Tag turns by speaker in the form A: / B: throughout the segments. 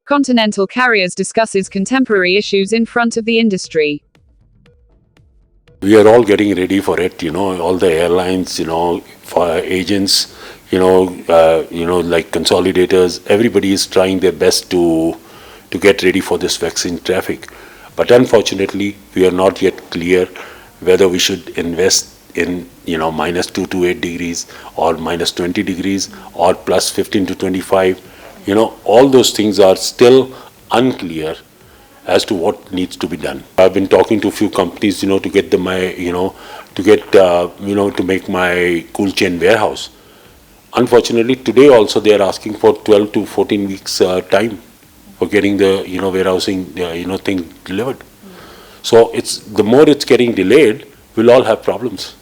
A: Continental Carriers discusses contemporary issues in front of the industry.
B: We are all getting ready for it, all the airlines, for agents, like consolidators, everybody is trying their best to get ready for this vaccine traffic. But unfortunately, we are not yet clear whether we should invest in, -2 to 8 degrees or -20 degrees or plus 15 to 25. All those things are still unclear as to what needs to be done. I've been talking to a few companies, to get to make my cool chain warehouse. Unfortunately, today also they are asking for 12 to 14 weeks time for getting the, warehousing, thing delivered. So the more it's getting delayed, we'll all have problems,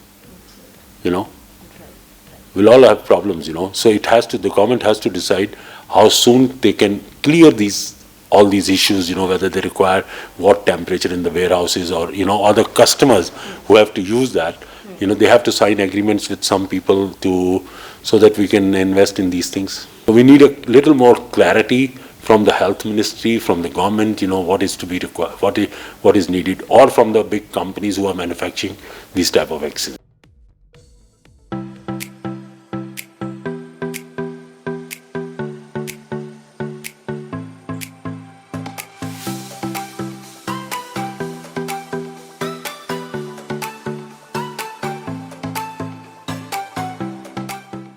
B: We'll all have problems, So the government has to decide how soon they can clear all these issues, whether they require what temperature in the warehouses or, or the customers who have to use that, they have to sign agreements with some people so that we can invest in these things. So we need a little more clarity from the health ministry, from the government, what is to be required, what is needed, or from the big companies who are manufacturing these type of vaccines.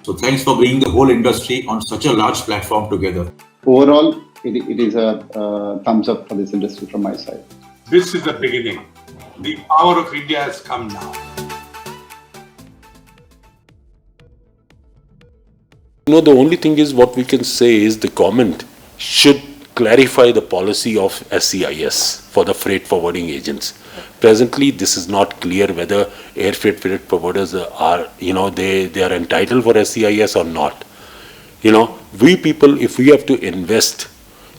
C: So thanks for bringing the whole industry on such a large platform together.
D: Overall, it is a thumbs up for this industry from my side.
E: This is the beginning. The power of India has come now.
B: The only thing is what we can say is the government should clarify the policy of SCIS for the freight forwarding agents. Presently, this is not clear whether air freight forwarders are, they are entitled for SCIS or not. We people, if we have to invest,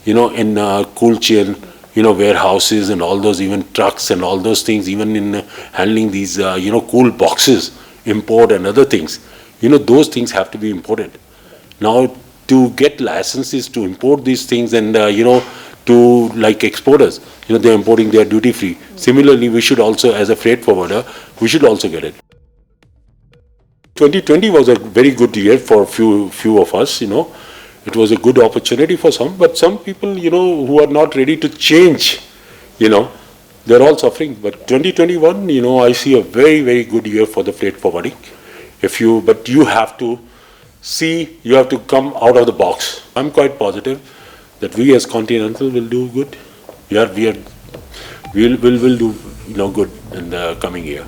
B: in cool chain, warehouses and all those, even trucks and all those things, even in handling these, cool boxes, import and other things, those things have to be imported. Now, to get licenses to import these things and, to like exporters, they're importing their duty free. Similarly, we should also, as a freight forwarder, we should also get it. 2020 was a very good year for few of us, It was a good opportunity for some, but some people, who are not ready to change, they're all suffering. But 2021, I see a very, very good year for the freight forwarding. But you have to come out of the box. I'm quite positive that we as Continental will do good. We'll do, good in the coming year.